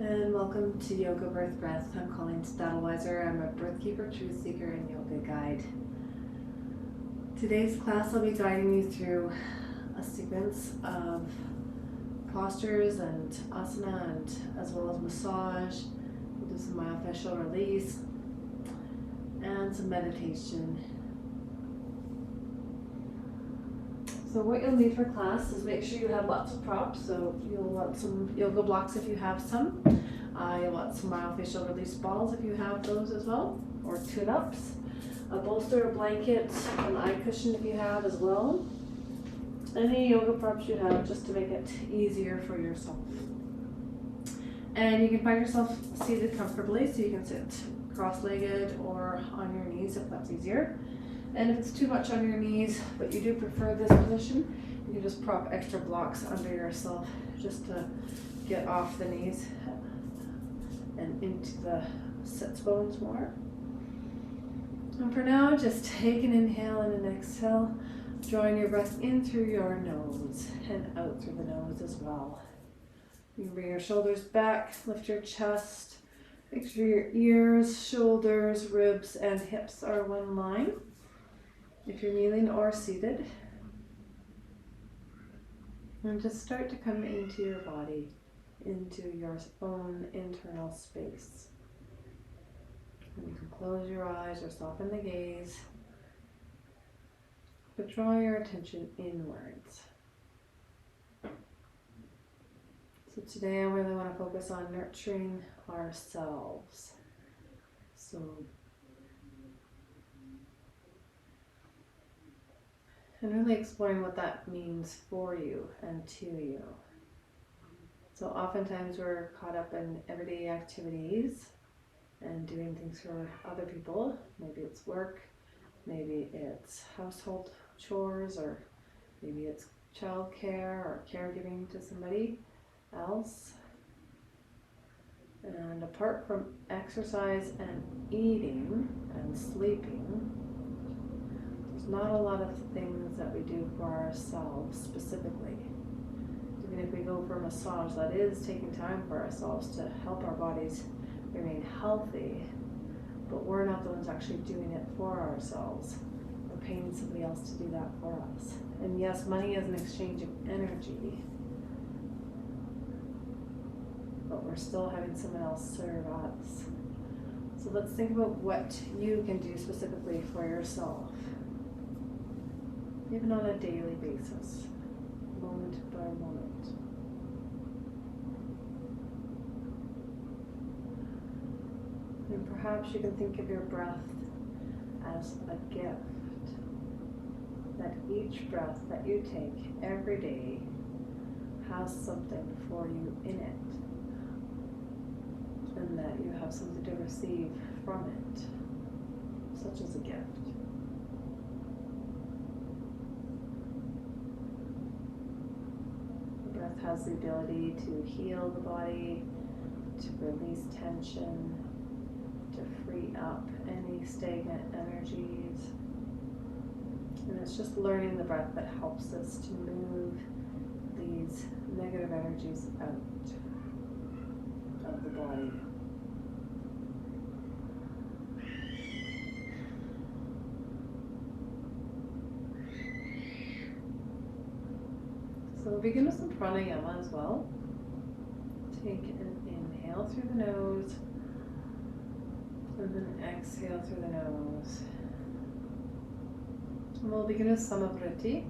And welcome to Yoga Birth Breath. I'm Colleen Stadelweiser. I'm a birth keeper, truth seeker, and yoga guide. Today's class I'll be guiding you through a sequence of postures and asana, and as well as massage. We'll do some myofascial release and some meditation. So what you'll need for class is make sure you have lots of props. So you'll want some yoga blocks if you have some. You'll want some myofascial release balls if you have those as well, or tune-ups. A bolster, a blanket, an eye cushion if you have as well. Any yoga props you have just to make it easier for yourself. And you can find yourself seated comfortably, so you can sit cross-legged or on your knees if that's easier. And if it's too much on your knees, but you do prefer this position, you can just prop extra blocks under yourself just to get off the knees and into the sits bones more. And for now, just take an inhale and an exhale, drawing your breath in through your nose and out through the nose as well. You can bring your shoulders back, lift your chest, make sure your ears, shoulders, ribs, and hips are one line. If you're kneeling or seated, and just start to come into your body, into your own internal space. And you can close your eyes or soften the gaze, but draw your attention inwards. So today I really want to focus on nurturing ourselves. And really exploring what that means for you and to you. So oftentimes we're caught up in everyday activities and doing things for other people. Maybe it's work, maybe it's household chores, or maybe it's childcare or caregiving to somebody else. And apart from exercise and eating and sleeping, not a lot of things that we do for ourselves specifically. Even if we go for a massage, that is taking time for ourselves to help our bodies remain healthy, but we're not the ones actually doing it for ourselves. We're paying somebody else to do that for us. And yes, money is an exchange of energy, but we're still having someone else serve us. So let's think about what you can do specifically for yourself, even on a daily basis, moment by moment. And perhaps you can think of your breath as a gift, that each breath that you take every day has something for you in it, and that you have something to receive from it, such as a gift. Breath has the ability to heal the body, to release tension, to free up any stagnant energies. And it's just learning the breath that helps us to move these negative energies out of the body. So we'll begin with some pranayama as well. Take an inhale through the nose, and then exhale through the nose. And we'll begin with samavriti.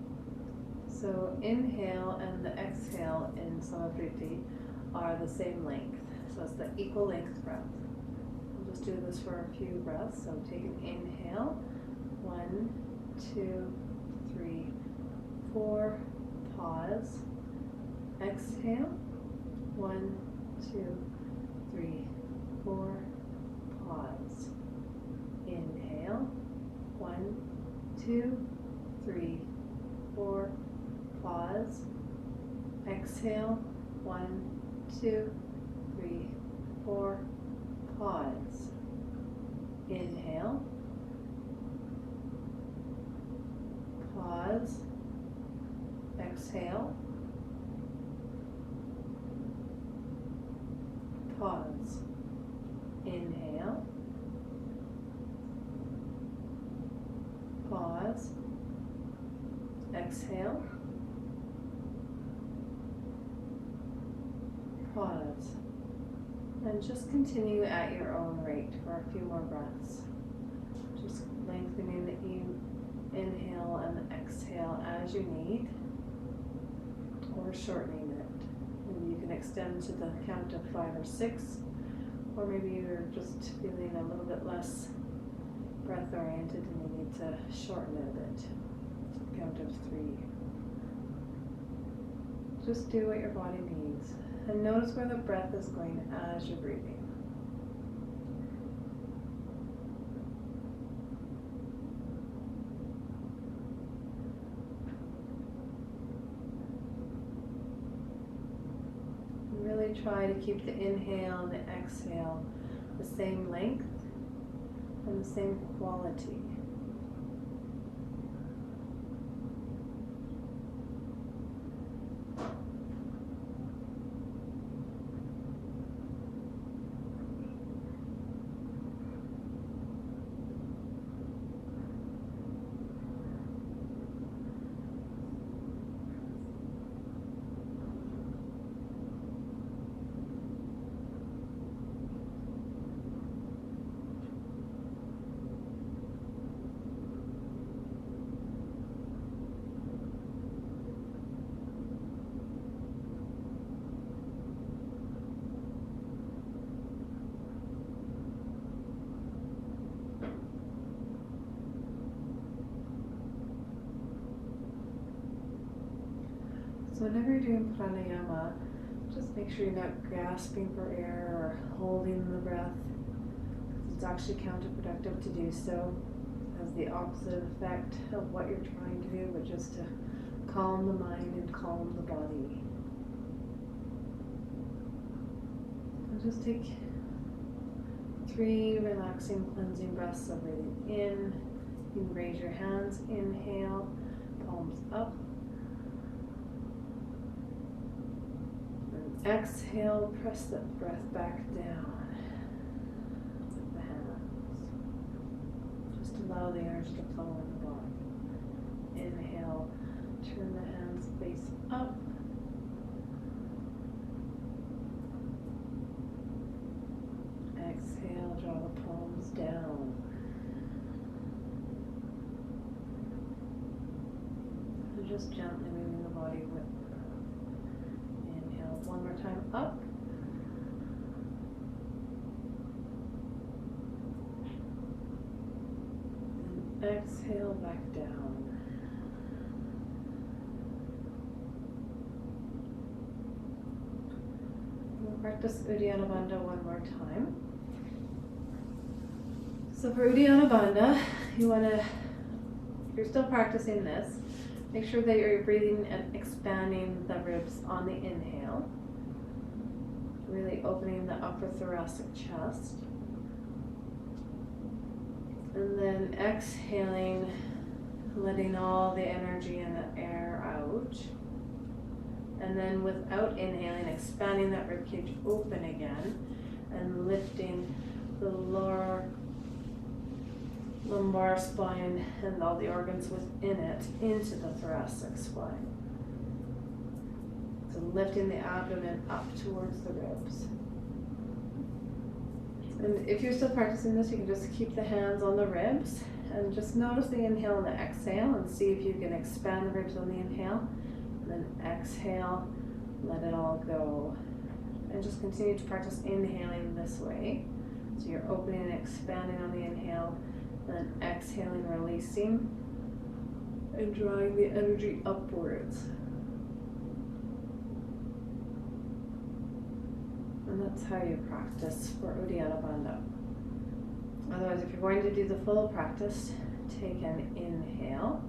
So inhale and the exhale in samavriti are the same length. So it's the equal length breath. We'll just do this for a few breaths. So take an inhale. 1, 2, 3, 4. Pause. Exhale. 1, 2, 3, 4. Pause. Inhale. 1, 2, 3, 4. Pause. Exhale. 1, 2, 3, 4. Pause. Inhale. Pause. Exhale. Pause. Inhale. Pause. Exhale. Pause. And just continue at your own rate for a few more breaths. Just lengthening the inhale and the exhale as you need, or shortening it. Maybe you can extend to the count of 5 or 6, or maybe you're just feeling a little bit less breath oriented and you need to shorten it a bit to the count of 3. Just do what your body needs. And notice where the breath is going as you're breathing. And really try to keep the inhale and the exhale the same length and the same quality. So whenever you're doing pranayama, just make sure you're not grasping for air or holding the breath. It's actually counterproductive to do so. It has the opposite effect of what you're trying to do, but just to calm the mind and calm the body. So just take 3 relaxing, cleansing breaths of breathing in. You can raise your hands, inhale, palms up. Exhale, press that breath back down with the hands. Just allow the energy to flow in the body. Inhale, turn the hands face up. Exhale, draw the palms down. And just gently moving the body with one more time up. And exhale back down. We'll practice Uddiyana Bandha one more time. So for Uddiyana Bandha, you're still practicing this. Make sure that you're breathing and expanding the ribs on the inhale. Really opening the upper thoracic chest. And then exhaling, letting all the energy and the air out. And then without inhaling, expanding that ribcage open again and lifting the lower lumbar spine and all the organs within it into the thoracic spine. So lifting the abdomen up towards the ribs. And if you're still practicing this, you can just keep the hands on the ribs and just notice the inhale and the exhale and see if you can expand the ribs on the inhale. And then exhale, let it all go. And just continue to practice inhaling this way. So you're opening and expanding on the inhale, and then exhaling, releasing, and drawing the energy upwards. And that's how you practice for Uddiyana Bandha. Otherwise, if you're going to do the full practice, take an inhale.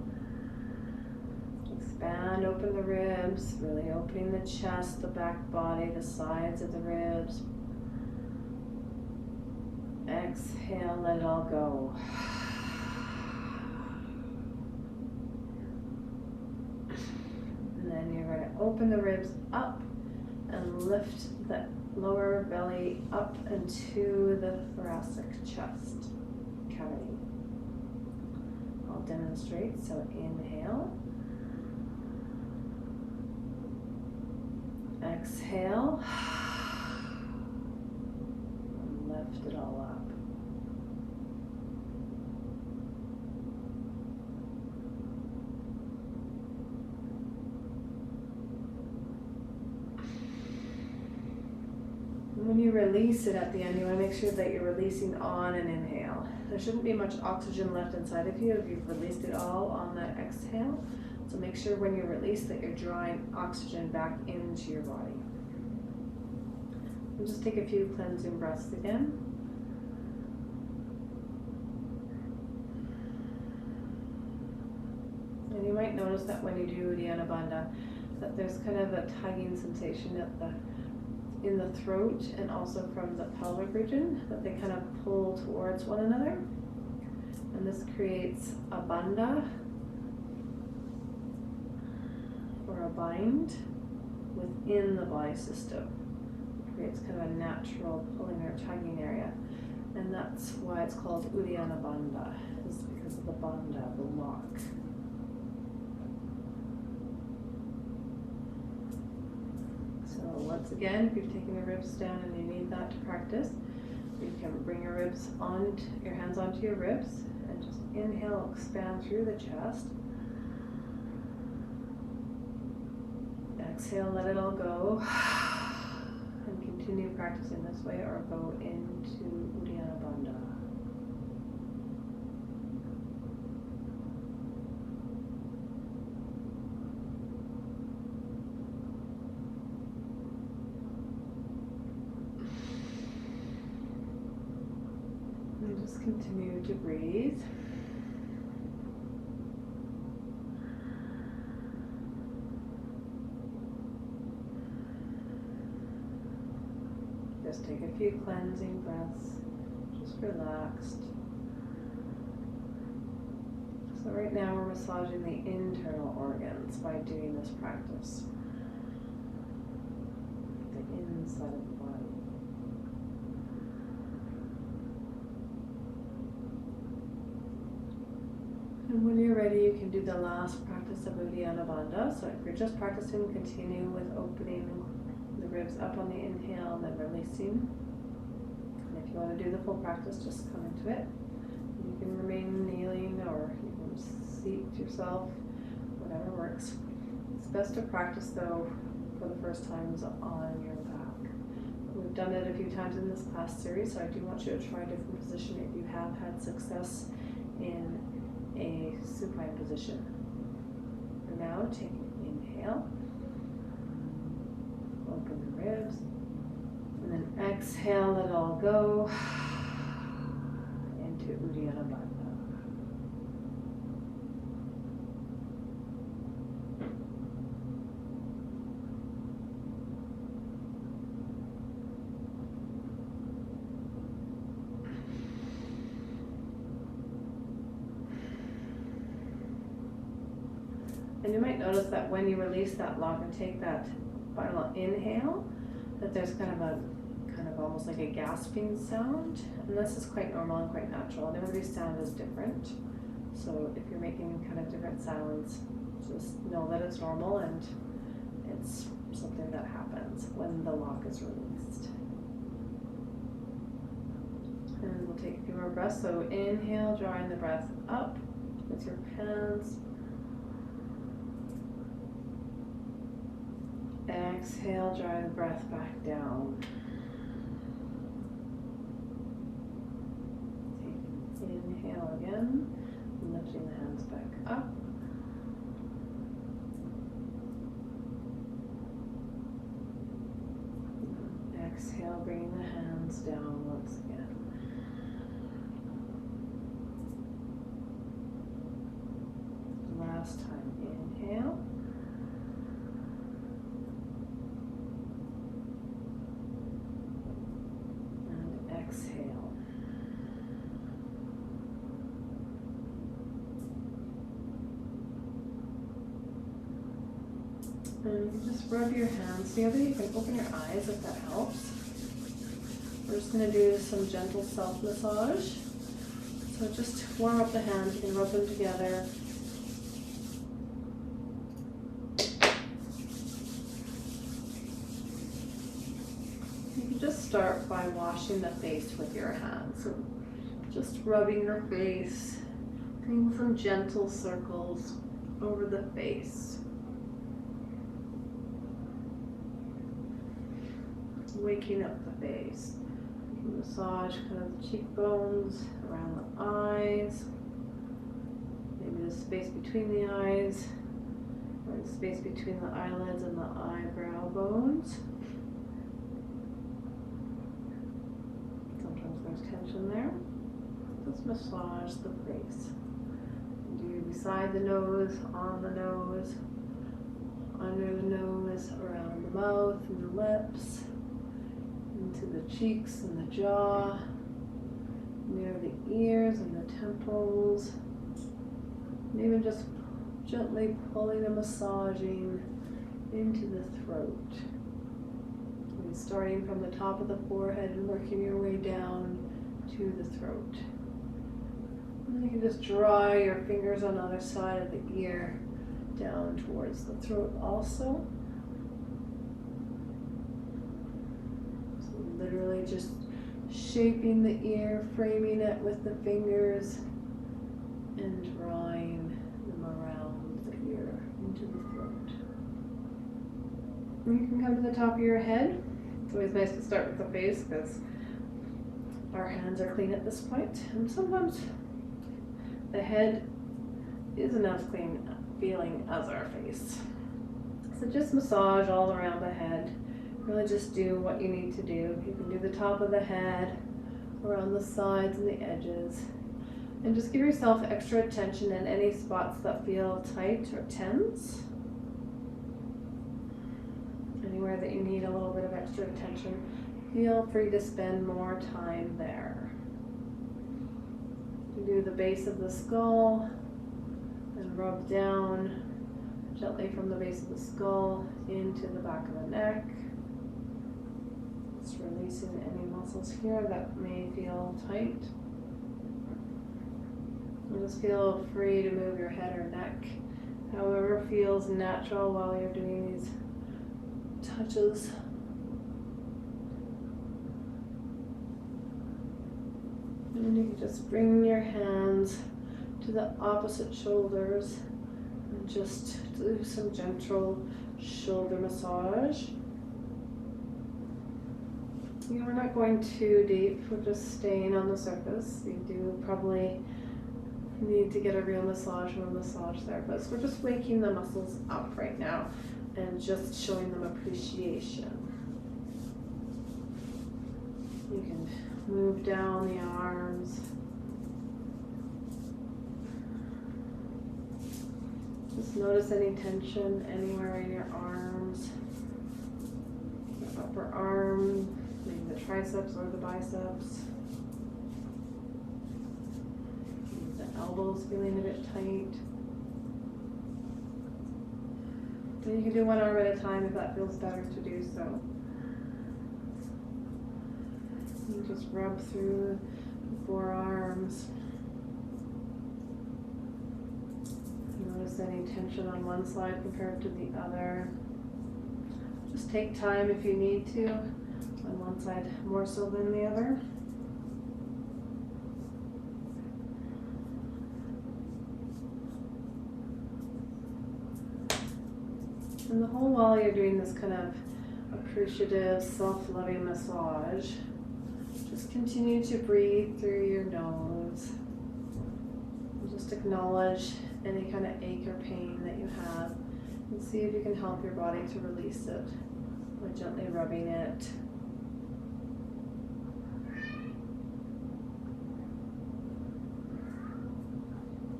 Expand, open the ribs, really opening the chest, the back body, the sides of the ribs. Exhale, let it all go. And then you're going to open the ribs up and lift the lower belly up into the thoracic chest cavity. I'll demonstrate. So inhale. Exhale. And lift it all up. When you release it at the end, you want to make sure that you're releasing on an inhale. There shouldn't be much oxygen left inside of you if you've released it all on that exhale. So make sure when you release that you're drawing oxygen back into your body. And just take a few cleansing breaths again. And you might notice that when you do Uddiyana Bandha, that there's kind of a tugging sensation in the throat and also from the pelvic region, that they kind of pull towards one another. And this creates a bandha or a bind within the body system. It creates kind of a natural pulling or tugging area. And that's why it's called Uddiyana Bandha, is because of the bandha, the lock. Once again, if you've taken your ribs down and you need that to practice, you can bring your hands onto your ribs and just inhale, expand through the chest. Exhale, let it all go. And continue practicing this way or go into Uddiyana Bandha. Just continue to breathe. Just take a few cleansing breaths, just relaxed. So right now we're massaging the internal organs by doing this practice. The inside of the body. And when you're ready, you can do the last practice of Uddiyana Bandha. So if you're just practicing, continue with opening the ribs up on the inhale and then releasing. And if you want to do the full practice, just come into it. You can remain kneeling or you can seat yourself, whatever works. It's best to practice though for the first times on your back. We've done it a few times in this class series, so I do want you to try a different position if you have had success in a supine position. For now, take an inhale, open the ribs, and then exhale, let it all go into Uddiyana Bandha. And you might notice that when you release that lock and take that final inhale, that there's kind of almost like a gasping sound. And this is quite normal and quite natural. And everybody's sound is different. So if you're making kind of different sounds, just know that it's normal and it's something that happens when the lock is released. And we'll take a few more breaths. So inhale, drawing the breath up with your hands. Exhale, drawing the breath back down. Inhale again, lifting the hands back up. Exhale, bringing the hands down once again. Last time, inhale. Exhale. And you can just rub your hands together. You can open your eyes if that helps. We're just going to do some gentle self-massage. So just warm up the hands, you can rub them together. You can just start by washing the face with your hands. So just rubbing your face, doing some gentle circles over the face. Waking up the face. You can massage kind of the cheekbones, around the eyes, maybe the space between the eyes, or the space between the eyelids and the eyebrow bones. Sometimes there's tension there. Just massage the face. Do beside the nose, on the nose, under the nose, around the mouth and the lips, into the cheeks and the jaw, near the ears and the temples, and even just gently pulling and massaging into the throat. And starting from the top of the forehead and working your way down to the throat. And you can just draw your fingers on the other side of the ear down towards the throat also. So literally just shaping the ear, framing it with the fingers, and drawing them around the ear into the throat. And you can come to the top of your head. It's always nice to start with the face because our hands are clean at this point, and sometimes the head isn't as clean feeling as our face. So just massage all around the head. Really just do what you need to do. You can do the top of the head, around the sides and the edges. And just give yourself extra attention in any spots that feel tight or tense. Anywhere that you need a little bit of extra attention, feel free to spend more time there. You do the base of the skull and rub down gently from the base of the skull into the back of the neck. Just releasing any muscles here that may feel tight. And just feel free to move your head or neck however feels natural while you're doing these touches. And you can just bring your hands to the opposite shoulders and just do some gentle shoulder massage. You know, we're not going too deep, we're just staying on the surface. You do probably need to get a real massage from a massage therapist. We're just waking the muscles up right now and just showing them appreciation. You can move down the arms. Just notice any tension anywhere in your arms, your upper arm, maybe the triceps or the biceps. The elbows feeling a bit tight. And you can do one arm at a time if that feels better to do so. You just rub through the forearms. Notice any tension on one side compared to the other. Just take time if you need to, on one side more so than the other. And the whole while you're doing this kind of appreciative, self-loving massage, just continue to breathe through your nose. And just acknowledge any kind of ache or pain that you have, and see if you can help your body to release it by gently rubbing it.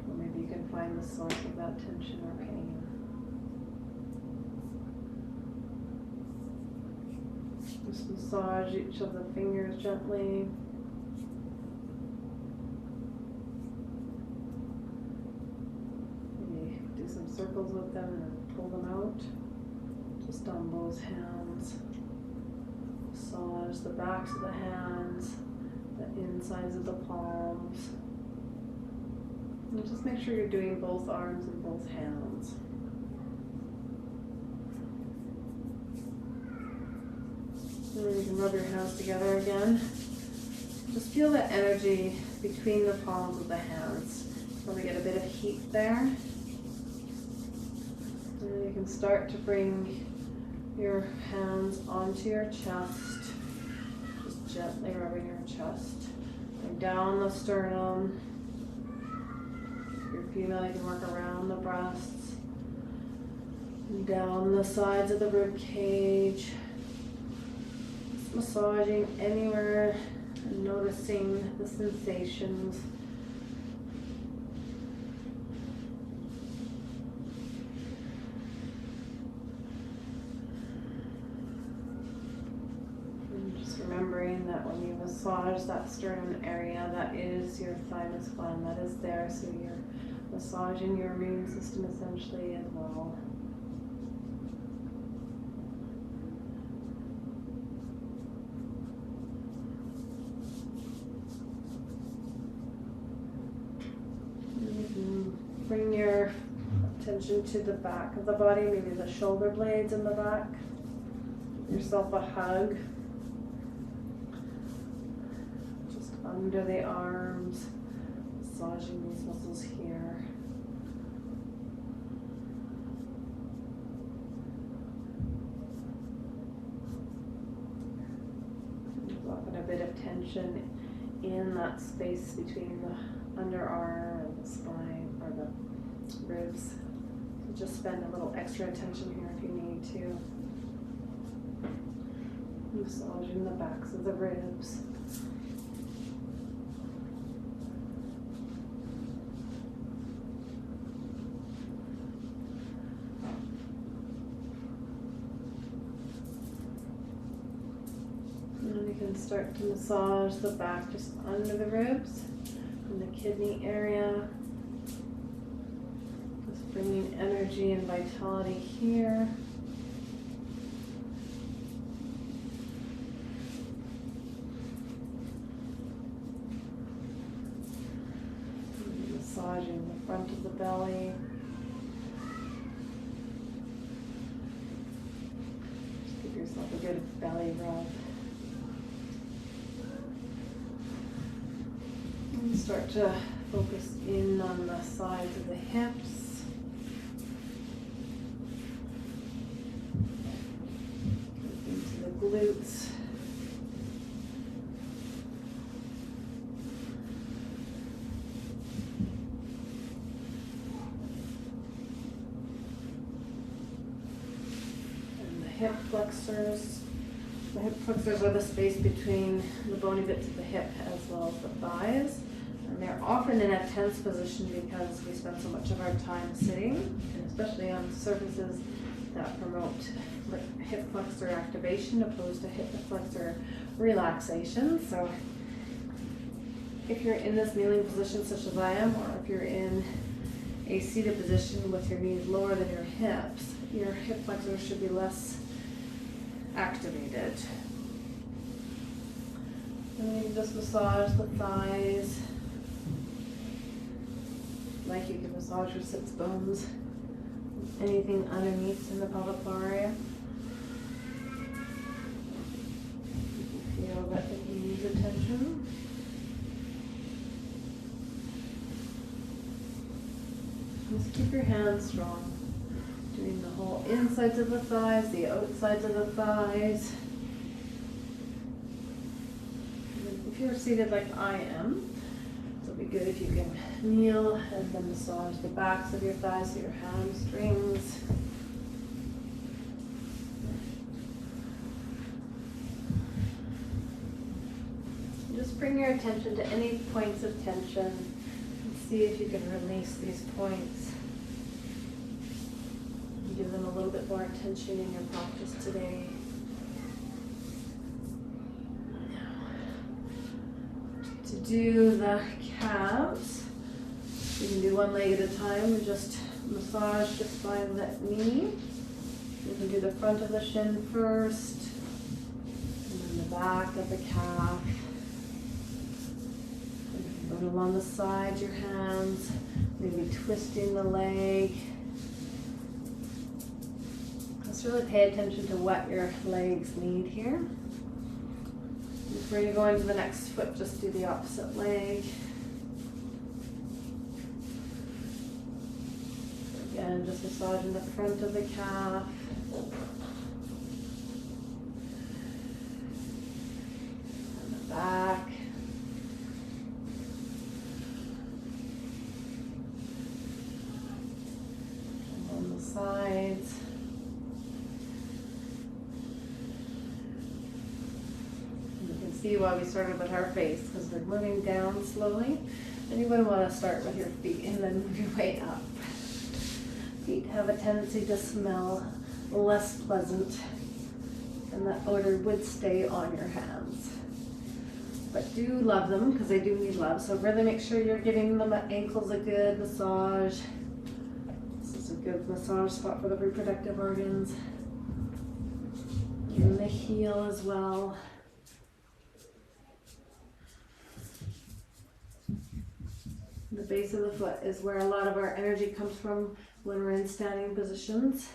Or maybe you can find the source of that tension or pain. Just massage each of the fingers gently. Maybe do some circles with them and then pull them out. Just on both hands. Massage the backs of the hands. insides of the palms. And just make sure you're doing both arms and both hands. And then you can rub your hands together again. Just feel the energy between the palms of the hands. Probably get a bit of heat there. And then you can start to bring your hands onto your chest. Just gently rubbing your chest. And down the sternum. If you're female, you can work around the breasts. And down the sides of the rib cage. Just massaging anywhere and noticing the sensations. Remembering that when you massage that sternum area, that is your thymus gland, that is there, so you're massaging your immune system essentially as well. And you can bring your attention to the back of the body, maybe the shoulder blades in the back. Give yourself a hug. Under the arms, massaging these muscles here. There's often a bit of tension in that space between the underarm and the spine, or the ribs. So just spend a little extra attention here if you need to. Massaging the backs of the ribs. You can start to massage the back just under the ribs and the kidney area. Just bringing energy and vitality here. And massaging the front of the belly. Just give yourself a good belly rub. Start to focus in on the sides of the hips. Into the glutes. And the hip flexors. The hip flexors are the space between the bony bits of the hip as well as the thighs. And they're often in a tense position because we spend so much of our time sitting, and especially on surfaces that promote hip flexor activation opposed to hip flexor relaxation. So if you're in this kneeling position such as I am, or if you're in a seated position with your knees lower than your hip flexors should be less activated. And then you just massage the thighs. Like you can massage your sits bones, anything underneath in the pelvic floor area. You can feel that it needs attention. Just keep your hands strong. Doing the whole insides of the thighs, the outsides of the thighs. And if you're seated like I am, it'll be good if you can kneel and then massage the backs of your thighs, so your hamstrings. Just bring your attention to any points of tension and see if you can release these points. Give them a little bit more attention in your practice today. To do the calves, you can do one leg at a time and just massage just by that knee. You can do the front of the shin first, and then the back of the calf. along the sides, your hands, maybe twisting the leg. Just really pay attention to what your legs need here. Before you go into the next foot, just do the opposite leg. Again, just massaging the front of the calf. And the back. And on the sides. See why we started with our face, because we're moving down slowly, and you wouldn't want to start with your feet and then move your way up. Feet have a tendency to smell less pleasant, and that odor would stay on your hands. But do love them, because they do need love, so really make sure you're giving the ankles a good massage. This is a good massage spot for the reproductive organs. And the heel as well. The base of the foot is where a lot of our energy comes from when we're in standing positions.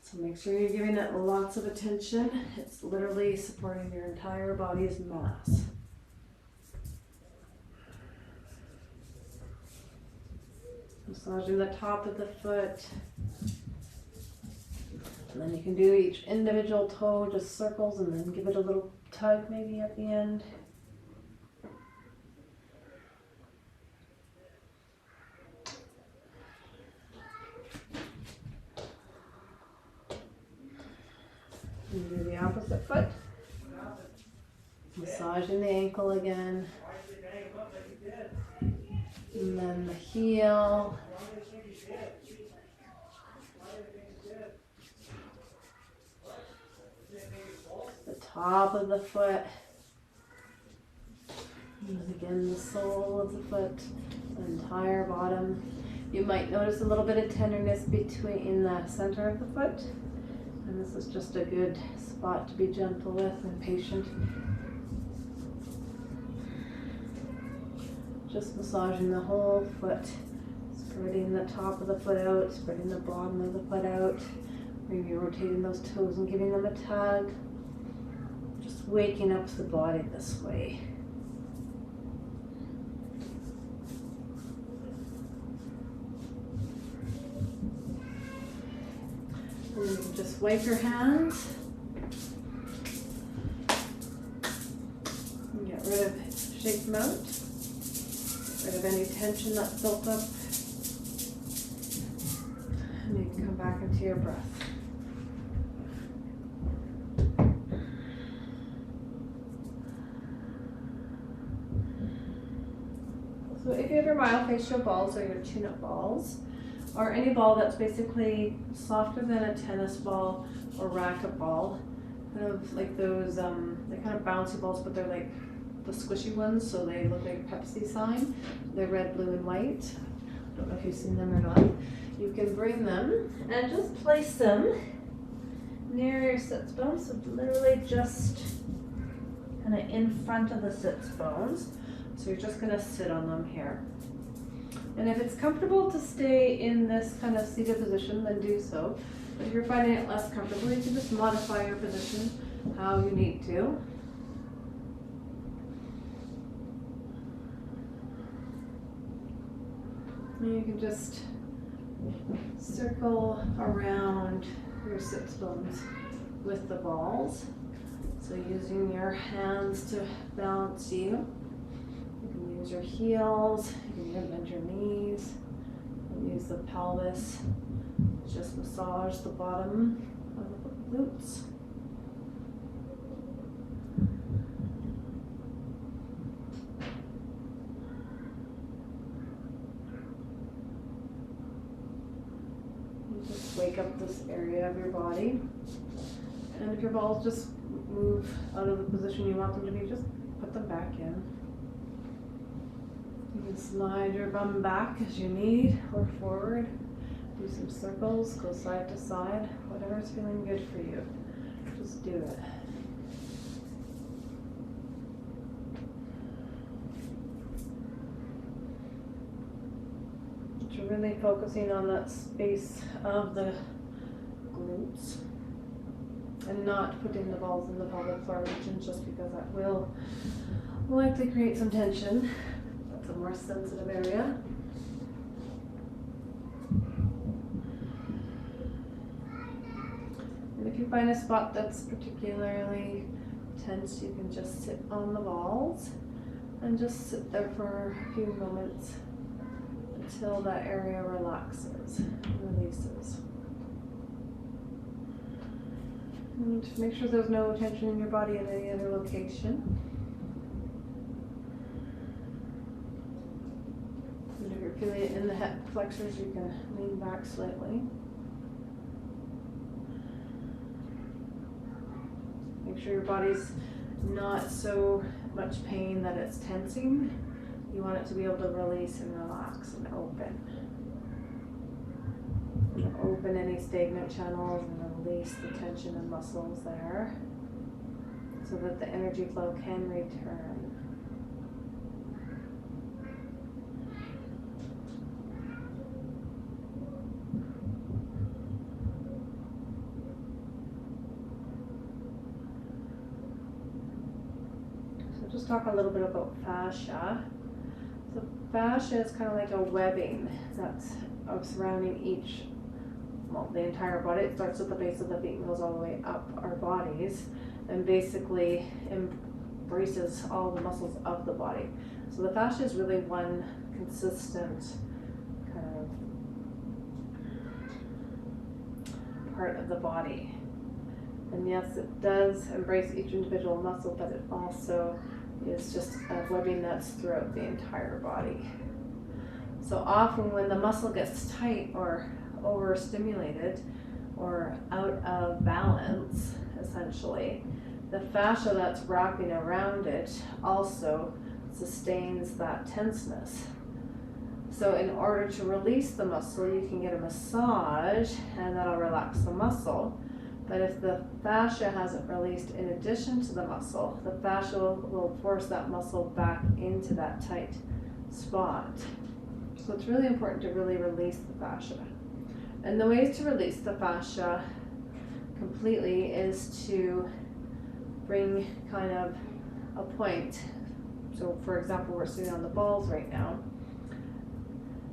So make sure you're giving it lots of attention. It's literally supporting your entire body's mass. Massaging the top of the foot. And then you can do each individual toe, just circles, and then give it a little tug maybe at the end. And do the opposite foot. Massaging the ankle again. And then the heel. The top of the foot. And again the sole of the foot. The entire bottom. You might notice a little bit of tenderness between the center of the foot. And this is just a good spot to be gentle with and patient. Just massaging the whole foot, spreading the top of the foot out, spreading the bottom of the foot out, maybe rotating those toes and giving them a tug. Just waking up the body this way. And you can just wipe your hands and get rid of, shake them out, get rid of any tension that's built up, and you can come back into your breath. So if you have your myofascial balls or your tune-up balls, or any ball that's basically softer than a tennis ball or racket ball, kind of like those, they're kind of bouncy balls, but they're like the squishy ones, so they look like a Pepsi sign. They're red, blue, and white. I don't know if you've seen them or not. You can bring them and just place them near your sits bones, so literally just kind of in front of the sits bones. So you're just gonna sit on them here. And if it's comfortable to stay in this kind of seated position, then do so. But if you're finding it less comfortable, you can just modify your position how you need to. And you can just circle around your sits bones with the balls. So using your hands to balance you. You can use your heels, you can bend your knees, and use the pelvis. Just massage the bottom of the glutes. You just wake up this area of your body. And if your balls just move out of the position you want them to be, just put them back in. You can slide your bum back as you need, or forward. Do some circles, go side to side, whatever's feeling good for you. Just do it. really focusing on that space of the glutes and not putting the balls in the pelvic floor region, just because that will likely create some tension. That's a more sensitive area. And if you find a spot that's particularly tense, you can just sit on the balls and just sit there for a few moments until that area relaxes, releases. And make sure there's no tension in your body at any other location. And if you're feeling it in the hip flexors, you can lean back slightly. Make sure your body's not so much pain that it's tensing. You want it to be able to release and relax and open. And open any stagnant channels and release the tension and muscles there so that the energy flow can return. Just talk a little bit about fascia. So fascia is kind of like a webbing that's surrounding the entire body. It starts at the base of the feet and goes all the way up our bodies and basically embraces all the muscles of the body. So the fascia is really one consistent kind of part of the body. And yes, it does embrace each individual muscle, but it also is just a webbing that's throughout the entire body. So often when the muscle gets tight or overstimulated or out of balance, essentially, the fascia that's wrapping around it also sustains that tenseness. So in order to release the muscle, you can get a massage and that'll relax the muscle. But if the fascia hasn't released in addition to the muscle, the fascia will force that muscle back into that tight spot. So it's really important to really release the fascia. And the ways to release the fascia completely is to bring kind of a point. So for example, we're sitting on the balls right now.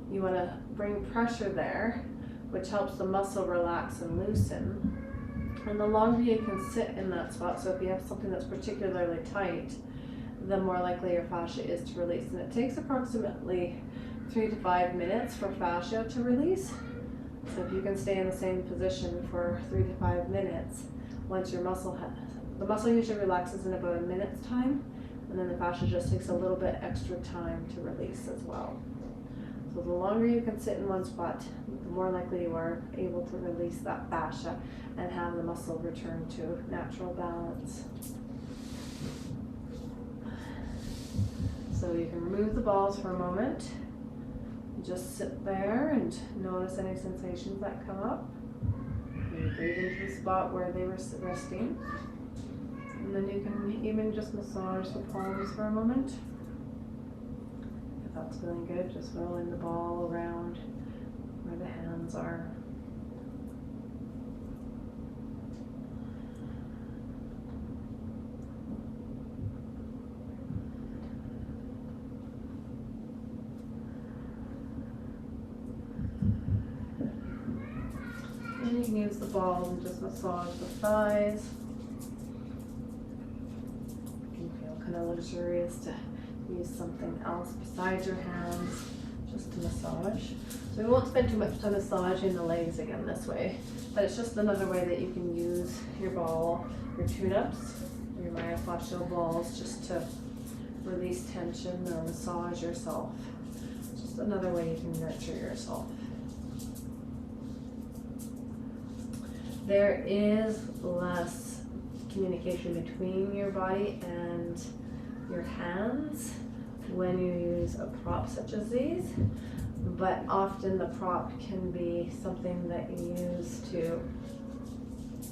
You want to bring pressure there, which helps the muscle relax and loosen. And the longer you can sit in that spot, so if you have something that's particularly tight, the more likely your fascia is to release. And it takes approximately 3 to 5 minutes for fascia to release. So if you can stay in the same position for 3 to 5 minutes, once your muscle the muscle usually relaxes in about a minute's time, and then the fascia just takes a little bit extra time to release as well. So the longer you can sit in one spot, the more likely you are able to release that fascia and have the muscle return to natural balance. So you can remove the balls for a moment. Just sit there and notice any sensations that come up. And breathe into the spot where they were resting. And then you can even just massage the palms for a moment. If that's feeling good, just rolling the ball around where the hands are. And you can use the balls and just massage the thighs. You can feel kind of luxurious to use something else besides your hands just to massage. So we won't spend too much time massaging the legs again this way, but it's just another way that you can use your ball, your tune-ups, your myofascial balls, just to release tension or massage yourself. Just another way you can nurture yourself. There is less communication between your body and your hands when you use a prop such as these, but often the prop can be something that you use to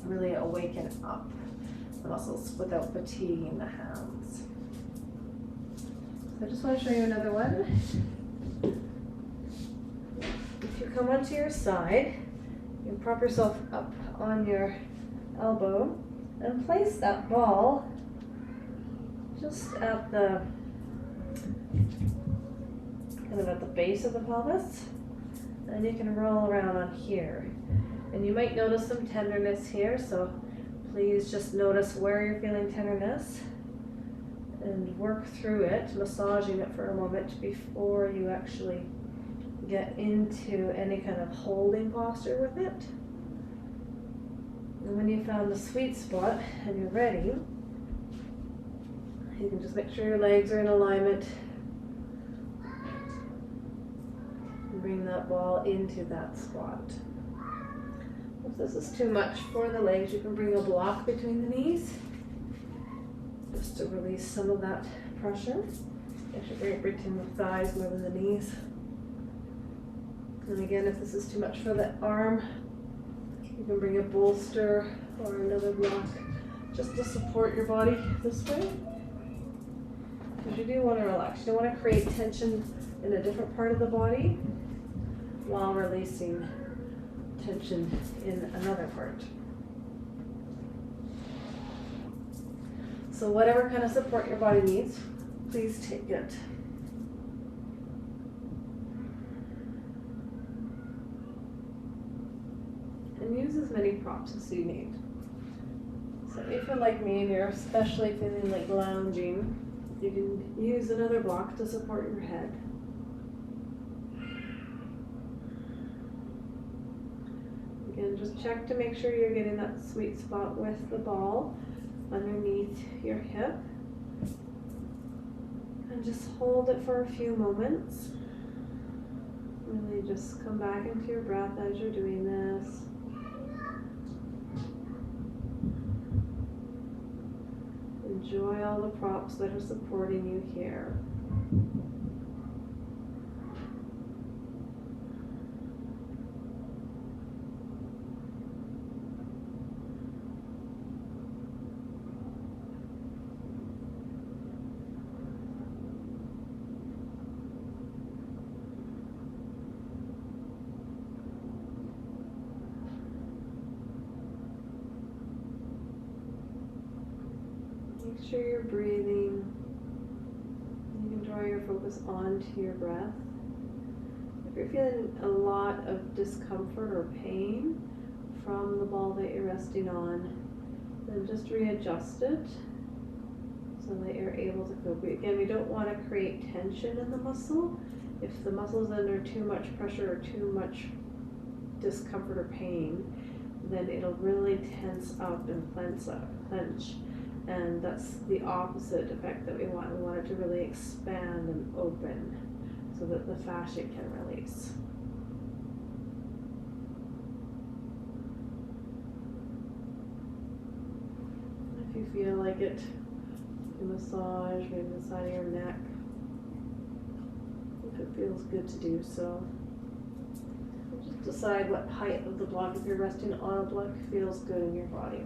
really awaken up the muscles without fatiguing the hands. So I just want to show you another one. come onto your side. You prop yourself up on your elbow and place that ball just at the kind of at the base of the pelvis, and you can roll around on here. And you might notice some tenderness here, so please just notice where you're feeling tenderness and work through it, massaging it for a moment before you actually get into any kind of holding posture with it. And when you found the sweet spot and you're ready, you can just make sure your legs are in alignment and bring that ball into that spot. If this is too much for the legs, you can bring a block between the knees just to release some of that pressure. You should bring it between the thighs more than the knees. And again, if this is too much for the arm, you can bring a bolster or another block just to support your body this way. Because you do want to relax. You don't want to create tension in a different part of the body while releasing tension in another part. So whatever kind of support your body needs, please take it. And use as many props as you need. So if you're like me and you're especially feeling like lounging, you can use another block to support your head. Again, just check to make sure you're getting that sweet spot with the ball underneath your hip. And just hold it for a few moments. Really just come back into your breath as you're doing this. Enjoy all the props that are supporting you here. Make sure you're breathing. You can draw your focus onto your breath. If you're feeling a lot of discomfort or pain from the ball that you're resting on, then just readjust it so that you're able to cope. Again, we don't want to create tension in the muscle. If the muscle is under too much pressure or too much discomfort or pain, then it'll really tense up and clench. And that's the opposite effect that we want. We want it to really expand and open so that the fascia can release. If you feel like it, you massage maybe the side of your neck. If it feels good to do so. Just decide what height of the block, if you're resting on a block, feels good in your body.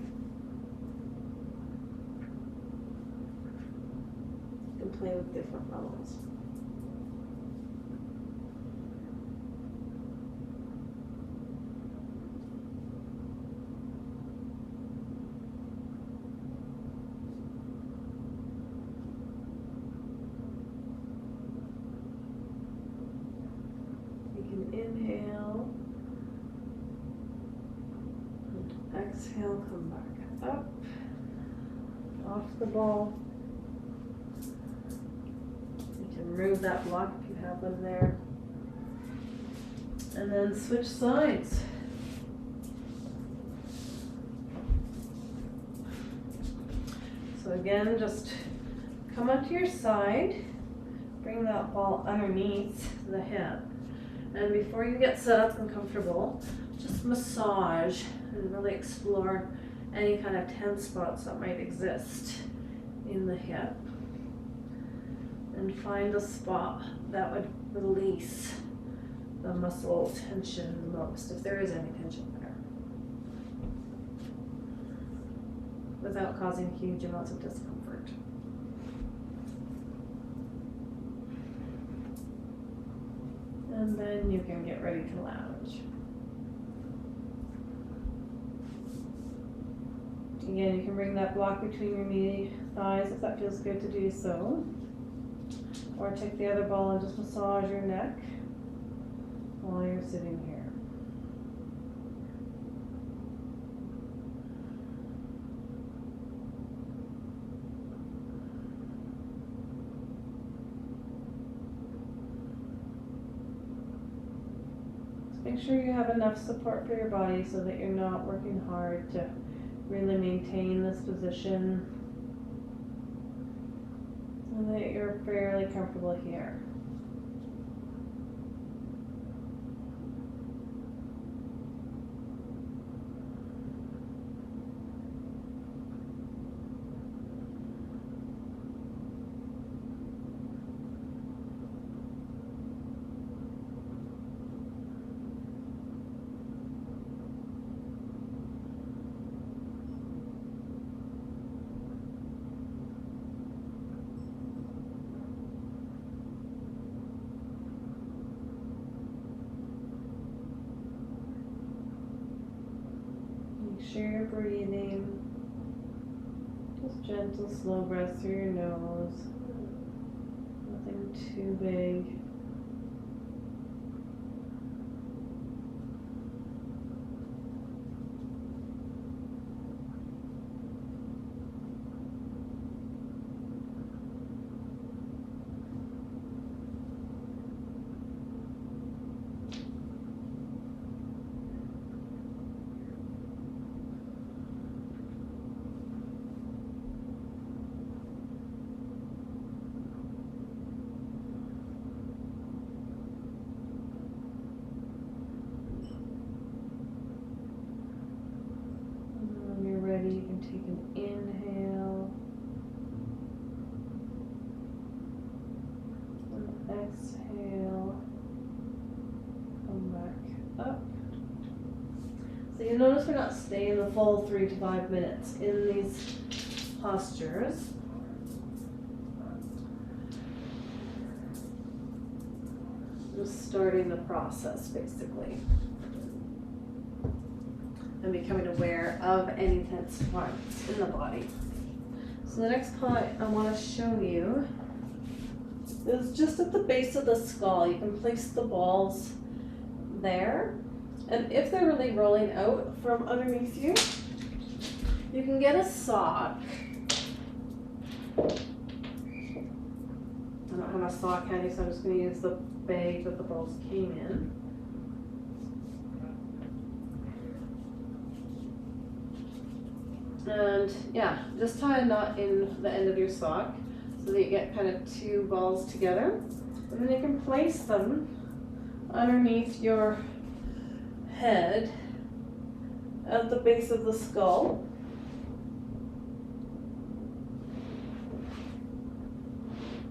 Play with different levels. You can inhale and exhale, come back up, off the ball. Remove that block if you have them there. And then switch sides. So again, just come onto your side, bring that ball underneath the hip. And before you get set up and comfortable, just massage and really explore any kind of tense spots that might exist in the hip. And find a spot that would release the muscle tension the most, if there is any tension there, without causing huge amounts of discomfort. And then you can get ready to lounge. Again, you can bring that block between your knee thighs if that feels good to do so. Or take the other ball and just massage your neck while you're sitting here. Make sure you have enough support for your body so that you're not working hard to really maintain this position, and that you're fairly comfortable here. Make sure you're breathing. Just gentle, slow breaths through your nose. Nothing too big. You can take an inhale and exhale, come back up. So you notice we're not staying the full 3 to 5 minutes in these postures. Just starting the process basically. And becoming aware of any tense parts in the body. So the next part I want to show you is just at the base of the skull. You can place the balls there, and if they're really rolling out from underneath you, you can get a sock. I don't have a sock handy, so I'm just going to use the bag that the balls came in. And yeah, just tie a knot in the end of your sock so that you get kind of 2 balls together. And then you can place them underneath your head at the base of the skull.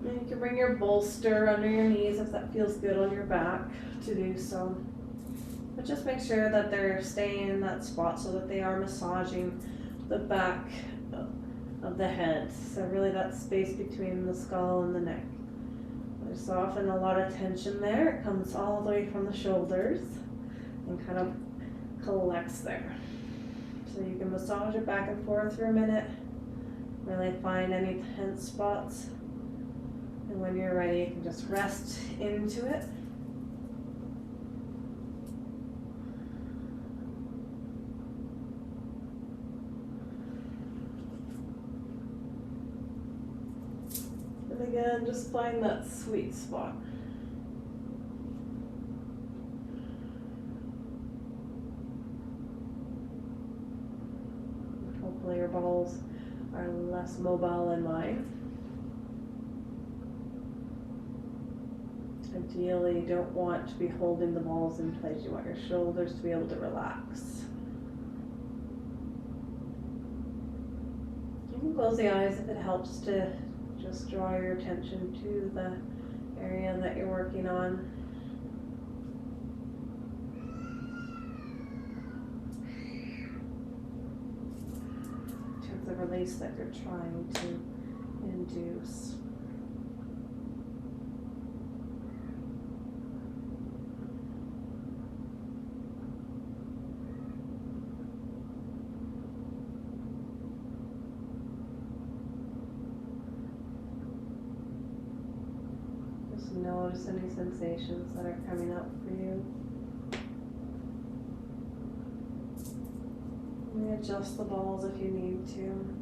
And you can bring your bolster under your knees if that feels good on your back to do so. But just make sure that they're staying in that spot so that they are massaging the back of the head. So really that space between the skull and the neck. There's often a lot of tension there. It comes all the way from the shoulders and kind of collects there. So you can massage it back and forth for a minute. Really find any tense spots. And when you're ready, you can just rest into it. And again, just find that sweet spot. Hopefully your balls are less mobile than mine. Ideally, you don't want to be holding the balls in place. You want your shoulders to be able to relax. You can close the eyes if it helps to just draw your attention to the area that you're working on. To the release that you're trying to induce. Just notice any sensations that are coming up for you. Adjust the balls if you need to.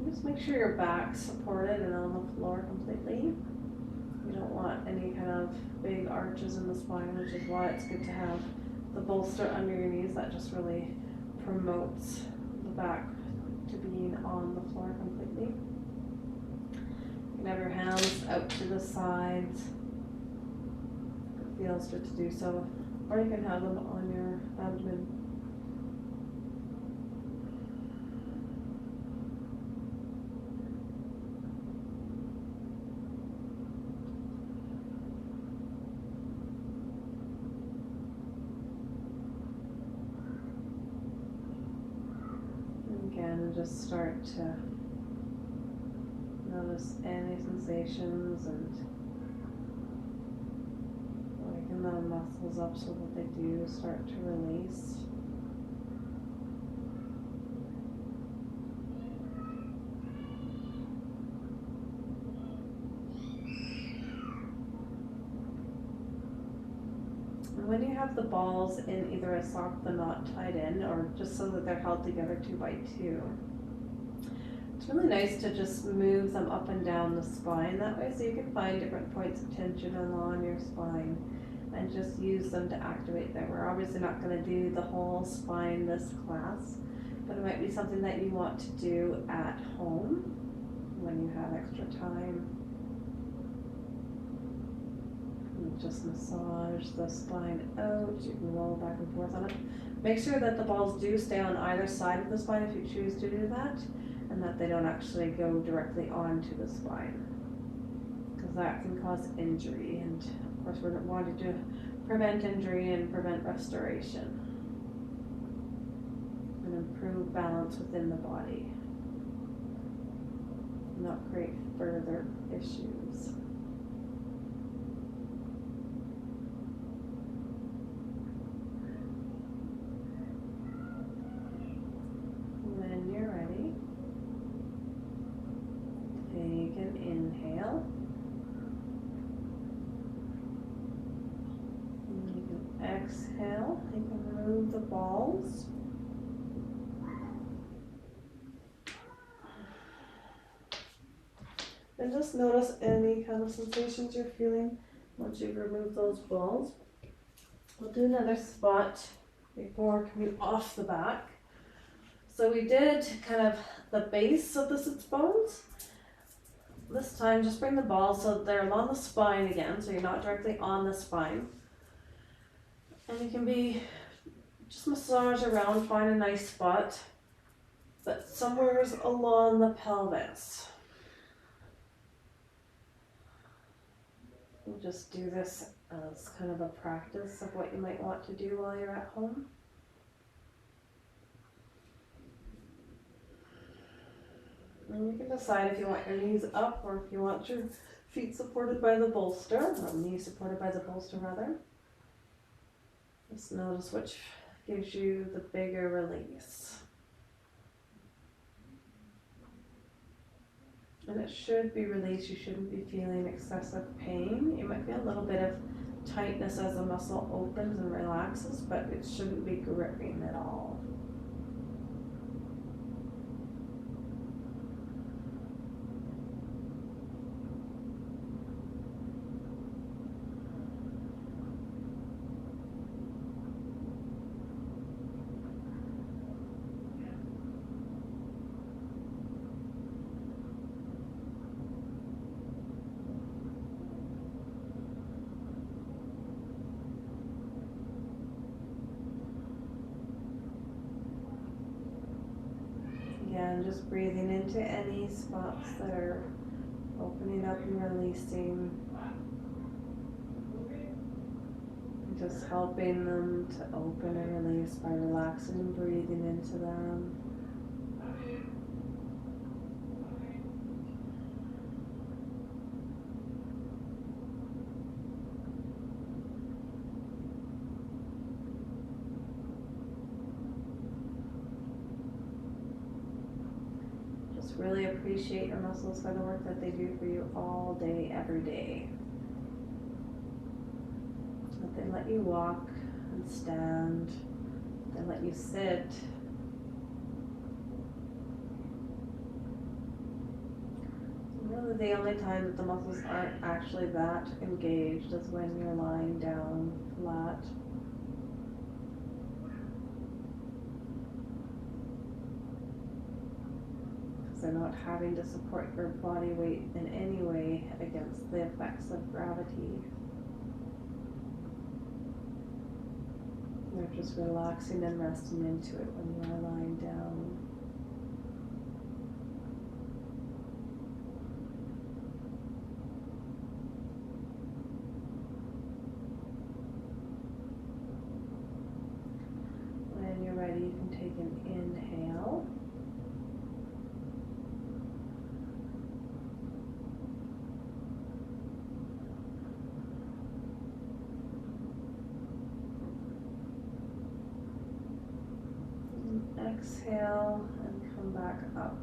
Just make sure your back's supported and on the floor completely. You don't want any kind of big arches in the spine, which is why it's good to have the bolster under your knees. That just really promotes the back to being on the floor completely. You can have your hands out to the sides. It feels good to do so. Or you can have them on your abdomen. Again, just start to notice any sensations and waken the muscles up so that they do start to release. And when you have the balls in either a sock but not tied in, or just so that they're held together 2 by 2, it's really nice to just move them up and down the spine that way, so you can find different points of tension along your spine and just use them to activate them. We're obviously not going to do the whole spine this class, but it might be something that you want to do at home when you have extra time. And just massage the spine out. You can roll back and forth on it. Make sure that the balls do stay on either side of the spine if you choose to do that, and that they don't actually go directly onto the spine, because that can cause injury, and of course we're wanting to prevent injury and prevent restoration and improve balance within the body, not create further issues. When you're ready, take an inhale. And you can exhale. You can remove the balls. And just notice any kind of sensations you're feeling once you've removed those balls. We'll do another spot before coming off the back. So we did kind of the base of the sits bones. This time just bring the balls so they're along the spine again, so you're not directly on the spine. And you can be, just massage around, find a nice spot, but somewhere's along the pelvis. We'll just do this as kind of a practice of what you might want to do while you're at home. And you can decide if you want your knees up or if you want your feet supported by the bolster, or knees supported by the bolster rather. Just notice which gives you the bigger release. And it should be released. You shouldn't be feeling excessive pain. You might feel a little bit of tightness as the muscle opens and relaxes, but it shouldn't be gripping at all. Again, just breathing into any spots that are opening up and releasing. Just helping them to open and release by relaxing and breathing into them. Just really appreciate your muscles for the work that they do for you all day, every day. That they let you walk and stand, they let you sit. Really the only time that the muscles aren't actually that engaged is when you're lying down flat. Because they're not having to support your body weight in any way against the effects of gravity. They're just relaxing and resting into it when you are lying down. When you're ready, you can take an inhale. Exhale and come back up.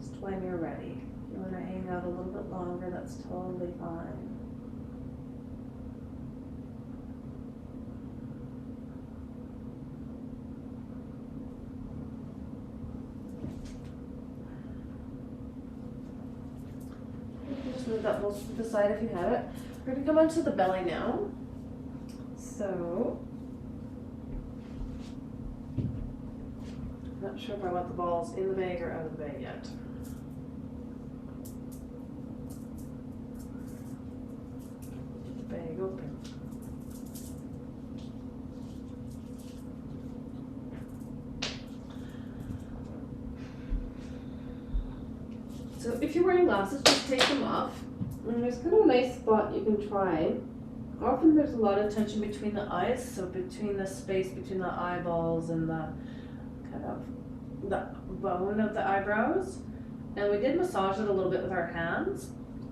Just when you're ready. If you want to hang out a little bit longer, that's totally fine. Just move that muscle to the side if you have it. We're going to come onto the belly now. So, not sure if I want the balls in the bag or out of the bag yet. Bag open. So if you're wearing glasses, just take them off. And there's kind of a nice spot you can try. Often there's a lot of tension between the eyes, so between the space between the eyeballs and the kind of the bone of the eyebrows. And we did massage it a little bit with our hands,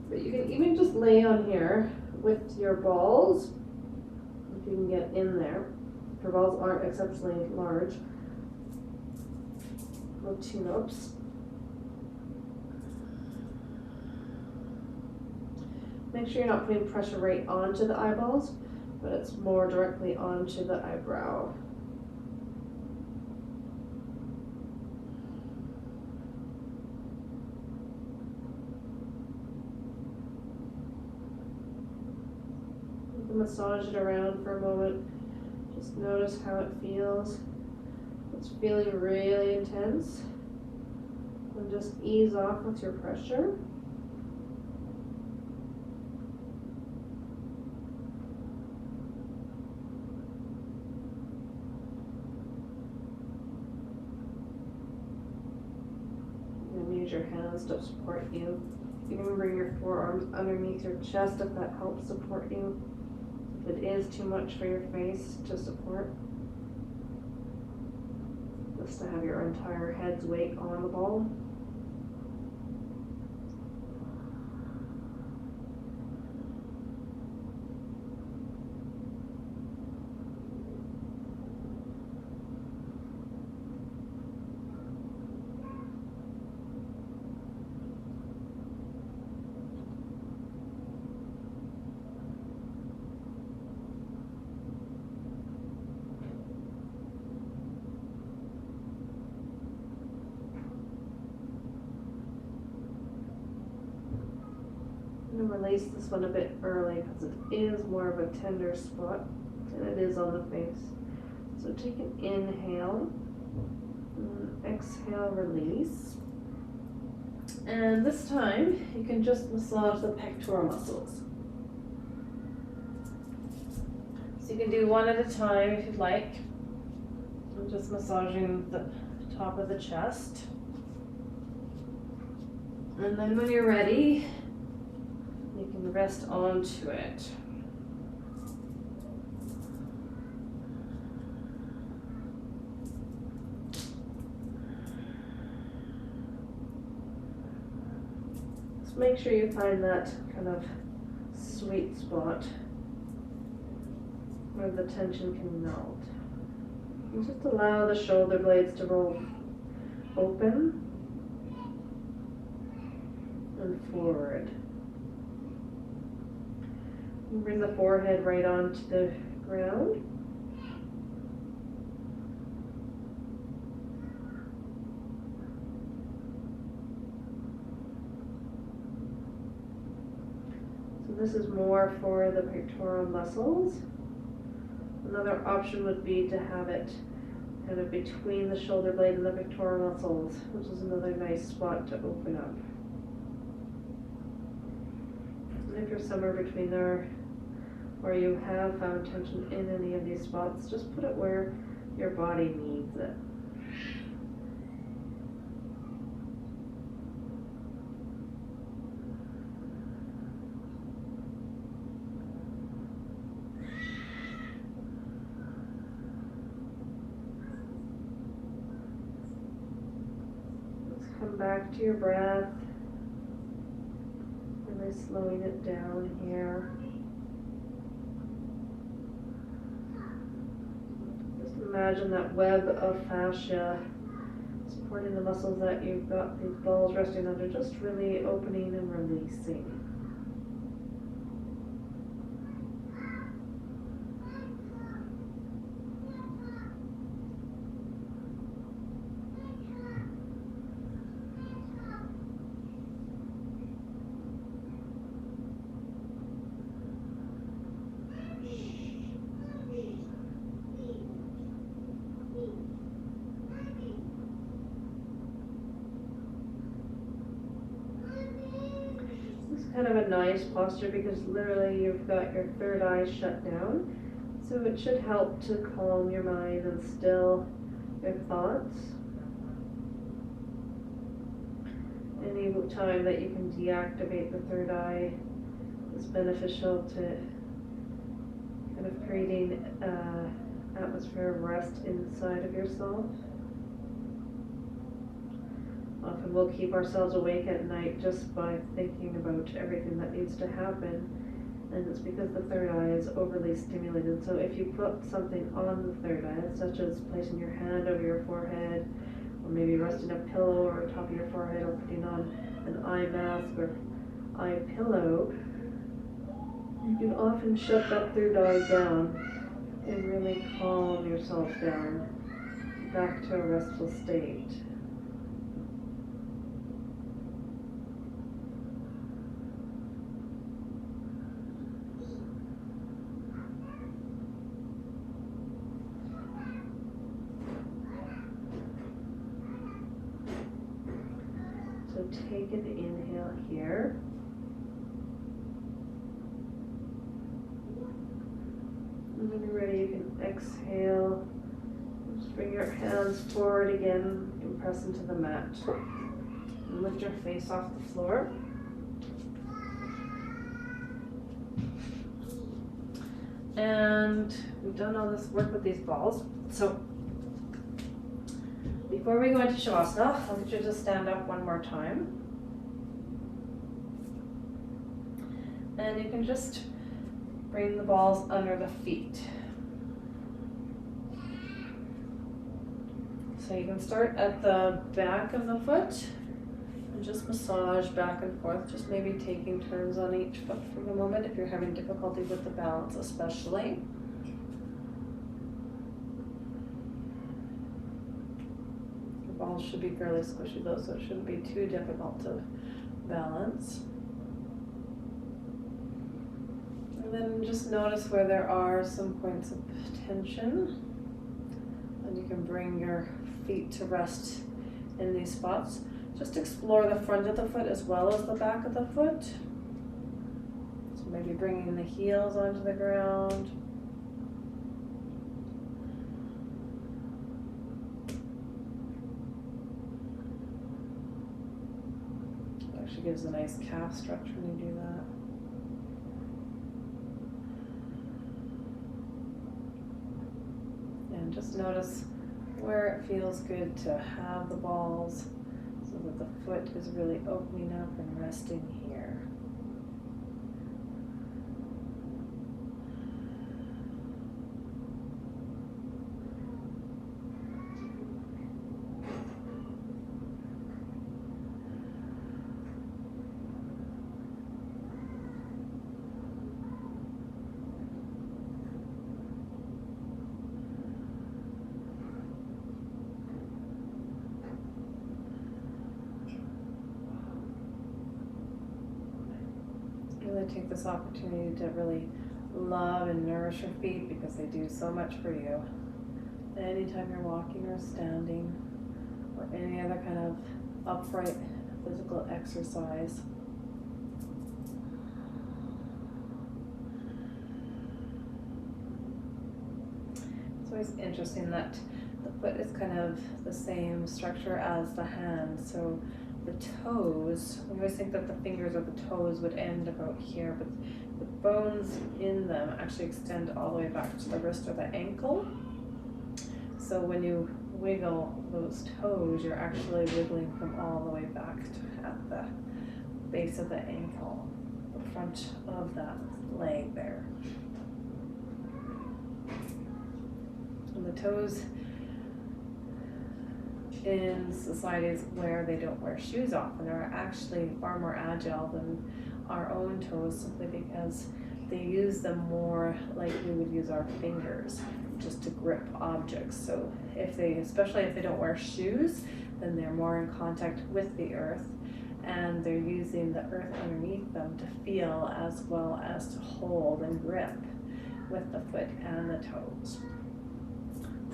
but you can even just lay on here with your balls, if you can get in there. If your balls aren't exceptionally large. No tune-ups. Make sure you're not putting pressure right onto the eyeballs, but it's more directly onto the eyebrow. You can massage it around for a moment. Just notice how it feels. It's feeling really intense. And just ease off with your pressure. Use your hands to support you. You can bring your forearms underneath your chest if that helps support you. If it is too much for your face to support, just to have your entire head's weight on the ball. I'm going to release this one a bit early because it is more of a tender spot and it is on the face. So take an inhale, and exhale, release. And this time you can just massage the pectoral muscles. So you can do one at a time if you'd like. I'm just massaging the top of the chest. And then when you're ready, you can rest onto it. Just make sure you find that kind of sweet spot where the tension can melt. And just allow the shoulder blades to roll open. forward. And bring the forehead right onto the ground. So this is more for the pectoral muscles. Another option would be to have it kind of between the shoulder blade and the pectoral muscles, which is another nice spot to open up. And if you're somewhere between there, or you have found tension in any of these spots, just put it where your body needs it. Come back to your breath, really slowing it down here. Just imagine that web of fascia supporting the muscles that you've got these balls resting under, just really opening and releasing. Kind of a nice posture because literally you've got your third eye shut down, so it should help to calm your mind and still your thoughts. Any time that you can deactivate the third eye is beneficial to kind of creating an atmosphere of rest inside of yourself. Often we'll keep ourselves awake at night just by thinking about everything that needs to happen, and it's because the third eye is overly stimulated. So if you put something on the third eye, such as placing your hand over your forehead, or maybe resting a pillow over top of your forehead, or putting on an eye mask or eye pillow, you can often shut that third eye down and really calm yourself down back to a restful state. So take an inhale here. And when you're ready, you can exhale. Just bring your hands forward again and press into the mat. And lift your face off the floor. And we've done all this work with these balls. So before we go into Shavasana, I'll get you to stand up one more time. And you can just bring the balls under the feet. So you can start at the back of the foot and just massage back and forth, just maybe taking turns on each foot for the moment if you're having difficulty with the balance especially. The balls should be fairly squishy though, so it shouldn't be too difficult to balance. And then just notice where there are some points of tension. And you can bring your feet to rest in these spots. Just explore the front of the foot as well as the back of the foot. So maybe bringing the heels onto the ground. It actually gives a nice calf stretch when you do that. And just notice where it feels good to have the balls so that the foot is really opening up and resting here. to take this opportunity to really love and nourish your feet because they do so much for you. Anytime you're walking or standing or any other kind of upright physical exercise. It's always interesting that the foot is kind of the same structure as the hand. So the toes, we always think that the fingers or the toes would end about here, but the bones in them actually extend all the way back to the wrist or the ankle. So when you wiggle those toes, you're actually wiggling them all the way back to at the base of the ankle, the front of that leg there. And the toes in societies where they don't wear shoes often are actually far more agile than our own toes, simply because they use them more like we would use our fingers just to grip objects. So if they, especially if they don't wear shoes, then they're more in contact with the earth, and they're using the earth underneath them to feel as well as to hold and grip with the foot and the toes.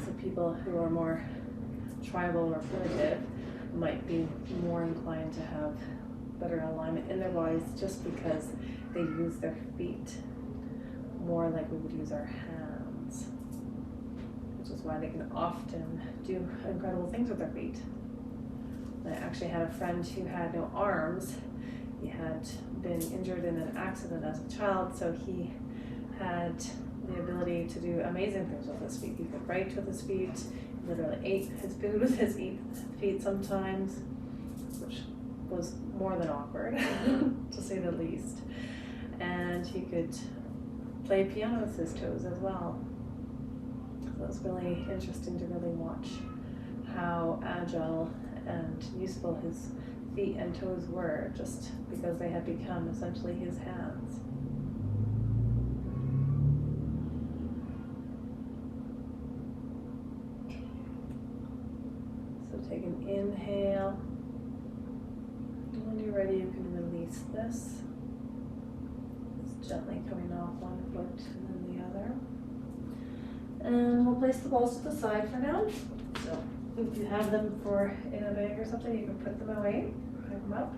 So people who are more tribal or primitive might be more inclined to have better alignment in their bodies just because they use their feet more like we would use our hands, which is why they can often do incredible things with their feet. I actually had a friend who had no arms. He had been injured in an accident as a child, so he had the ability to do amazing things with his feet. He could write with his feet, literally ate his food with his feet sometimes, which was more than awkward, to say the least. And he could play piano with his toes as well. So it was really interesting to really watch how agile and useful his feet and toes were, just because they had become essentially his hands. So take an inhale, and when you're ready you can release this. Just gently coming off one foot and then the other. And we'll place the balls to the side for now. So if you have them in a bag or something, you can put them away, pick them up,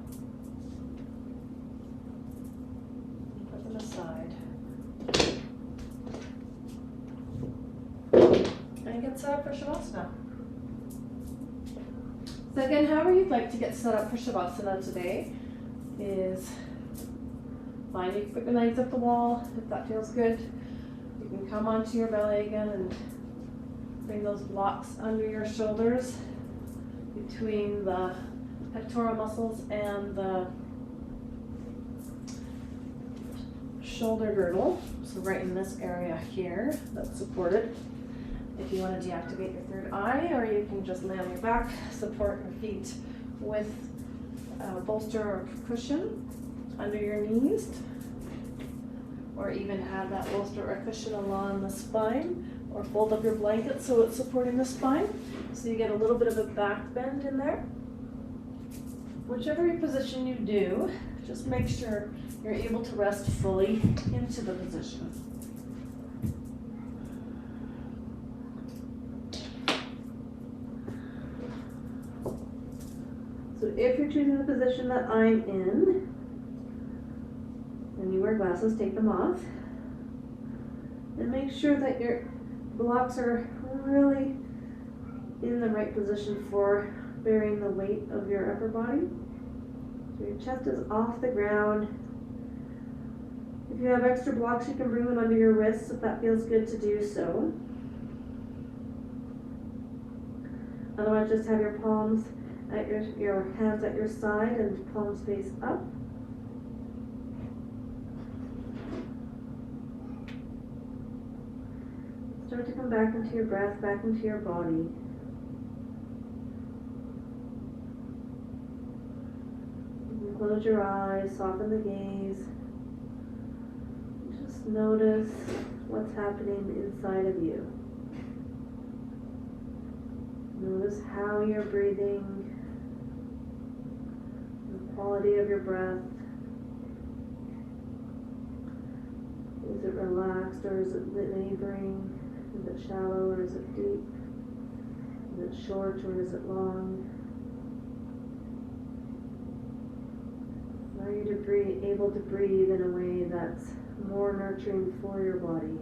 and put them aside. And get set up for Shavasana. So again, however you'd like to get set up for Shavasana today is fine. You can put your legs up the wall if that feels good. You can come onto your belly again and bring those blocks under your shoulders between the pectoral muscles and the shoulder girdle. So right in this area here that's supported. If you want to deactivate your third eye, or you can just lay on your back, support your feet with a bolster or cushion under your knees, or even have that bolster or cushion along the spine, or fold up your blanket so it's supporting the spine, so you get a little bit of a back bend in there. Whichever position you do, just make sure you're able to rest fully into the position. So if you're choosing the position that I'm in, and you wear glasses, take them off. And make sure that your blocks are really in the right position for bearing the weight of your upper body. So your chest is off the ground. If you have extra blocks, you can bring them under your wrists if that feels good to do so. Otherwise, just have your palms at your hands at your side and palms face up. Start to come back into your breath, back into your body. You can close your eyes, soften the gaze. Just notice what's happening inside of you. Notice how you're breathing, the quality of your breath. Is it relaxed or is it laboring? Is it shallow or is it deep? Is it short or is it long? Are you able to breathe in a way that's more nurturing for your body?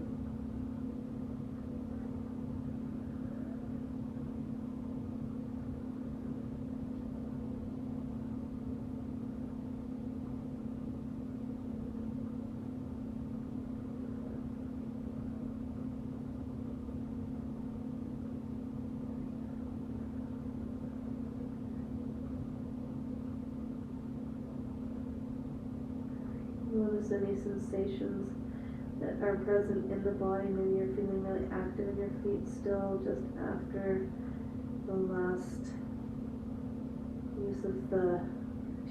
Notice any sensations that are present in the body. Maybe you're feeling really active in your feet still just after the last use of the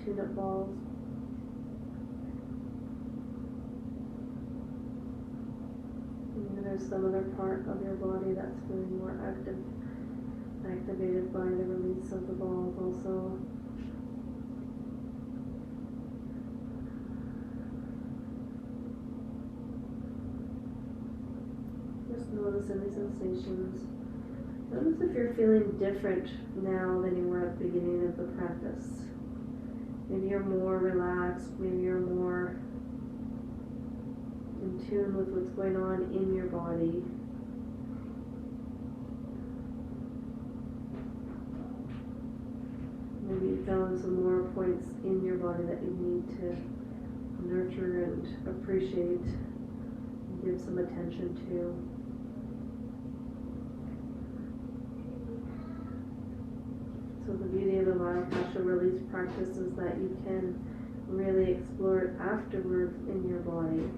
tune-up balls. Maybe there's some other part of your body that's feeling more activated by the release of the balls also. Just notice any sensations. Notice if you're feeling different now than you were at the beginning of the practice. Maybe you're more relaxed, maybe you're more in tune with what's going on in your body. Maybe you found some more points in your body that you need to nurture and appreciate and give some attention to. So the beauty of the myofascial release practice is that you can really explore it afterwards in your body.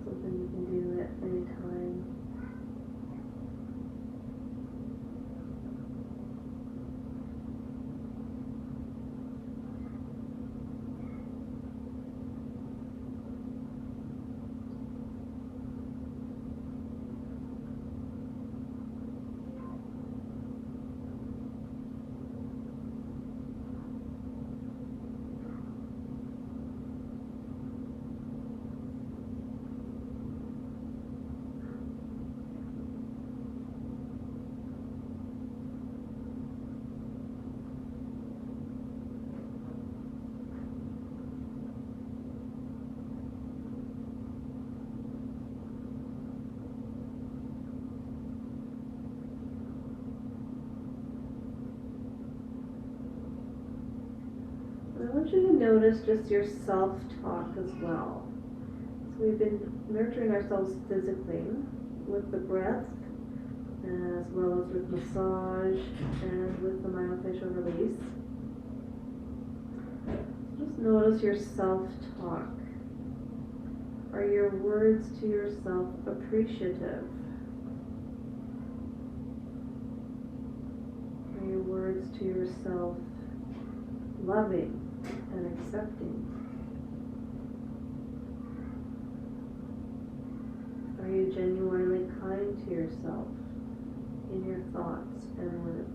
Something you can do at any time. I want you to notice just your self-talk as well. So we've been nurturing ourselves physically with the breath, as well as with massage and with the myofascial release. Just notice your self-talk. Are your words to yourself appreciative? Are your words to yourself loving and accepting? Are you genuinely kind to yourself in your thoughts and words?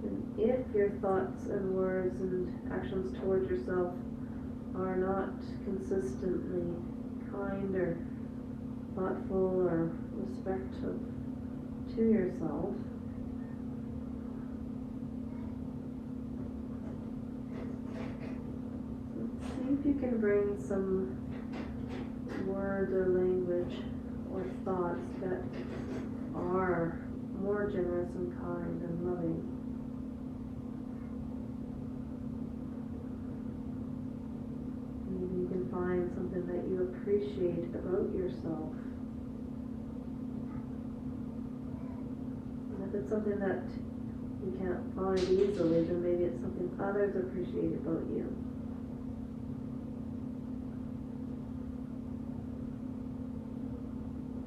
And if your thoughts and words and actions towards yourself are not consistently kind or thoughtful or respectful to yourself, see if you can bring some words or language or thoughts that are more generous and kind and loving. Maybe you can find something that you appreciate about yourself. And if it's something that you can't find easily, then maybe it's something others appreciate about you.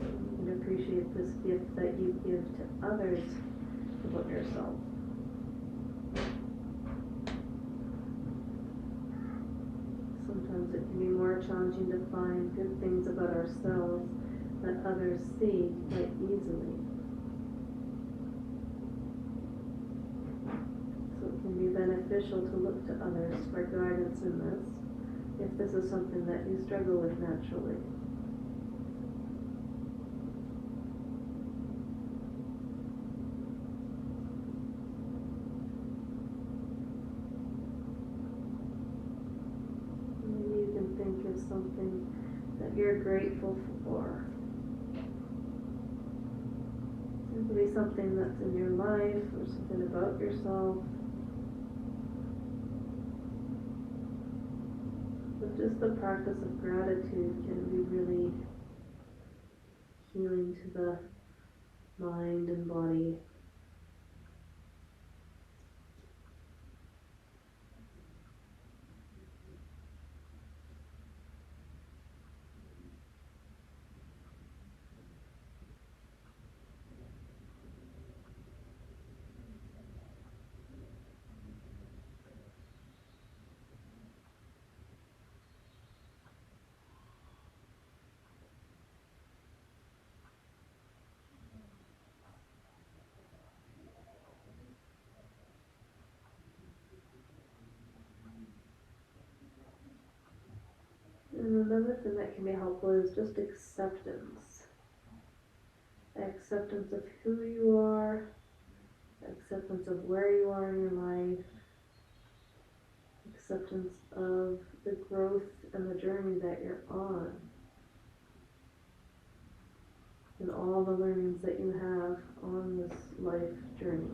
You can appreciate this gift that you give to others about yourself. sometimes it can be more challenging to find good things about ourselves that others see quite easily. So it can be beneficial to look to others for guidance in this, if this is something that you struggle with naturally. Maybe you can think of something that you're grateful for. It could be something that's in your life or something about yourself. But just the practice of gratitude can be really healing to the mind and body. And another thing that can be helpful is just acceptance. Acceptance of who you are, acceptance of where you are in your life, acceptance of the growth and the journey that you're on, and all the learnings that you have on this life journey.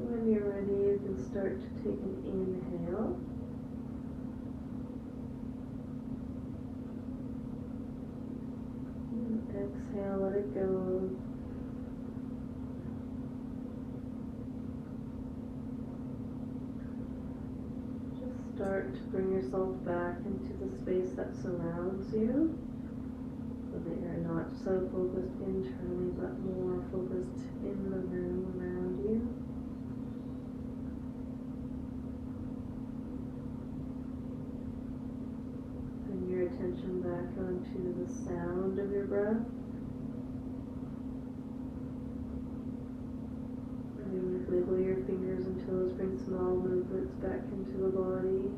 When you're ready, you can start to take an inhale. And exhale, let it go. Just start to bring yourself back into the space that surrounds you, so that you're not so focused internally, but more focused in the room around you. Bring your attention back onto the sound of your breath. And wiggle your fingers and toes, bring small movements back into the body.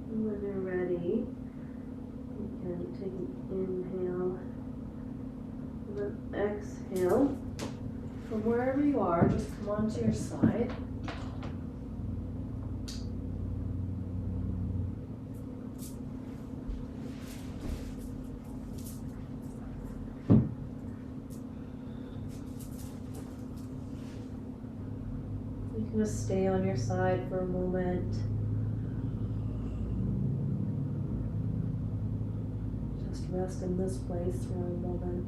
And when you're ready, you can take an inhale and then exhale. From wherever you are, just come onto your side. You can just stay on your side for a moment. Just rest in this place for a moment.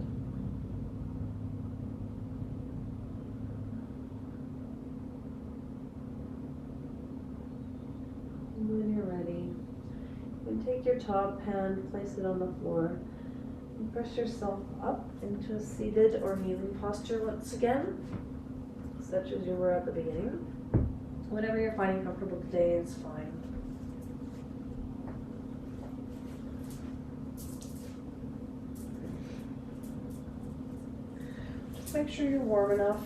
When you're ready, you can take your top hand, place it on the floor, and press yourself up into a seated or kneeling posture once again, such as you were at the beginning. Whatever you're finding comfortable today is fine. Just make sure you're warm enough.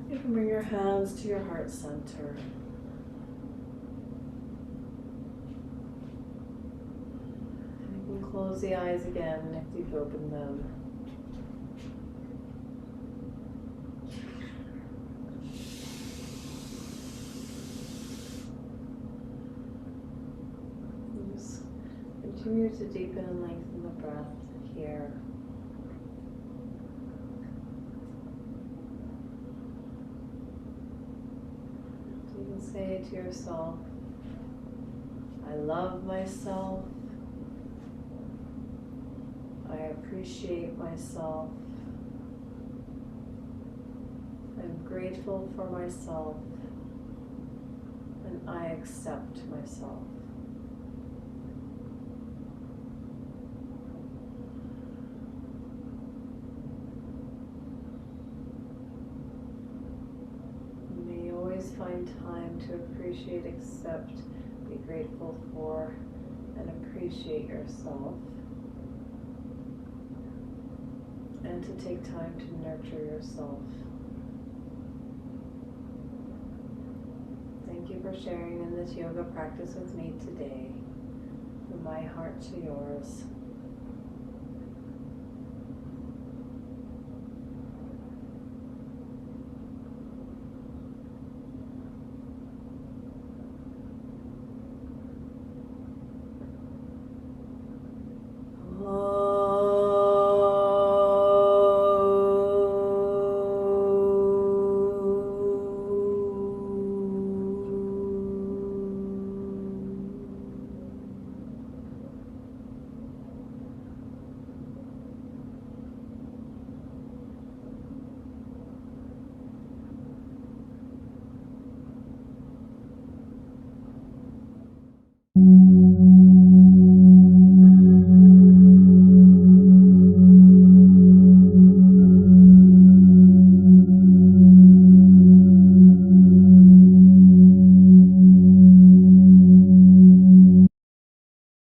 You can bring your hands to your heart center. close the eyes again if you've opened them. And just continue to deepen and lengthen the breath here. You can say to yourself, I love myself. I appreciate myself. I'm grateful for myself. And I accept myself. You may always find time to appreciate, accept, be grateful for, and appreciate yourself. And to take time to nurture yourself. Thank you for sharing in this yoga practice with me today. From my heart to yours.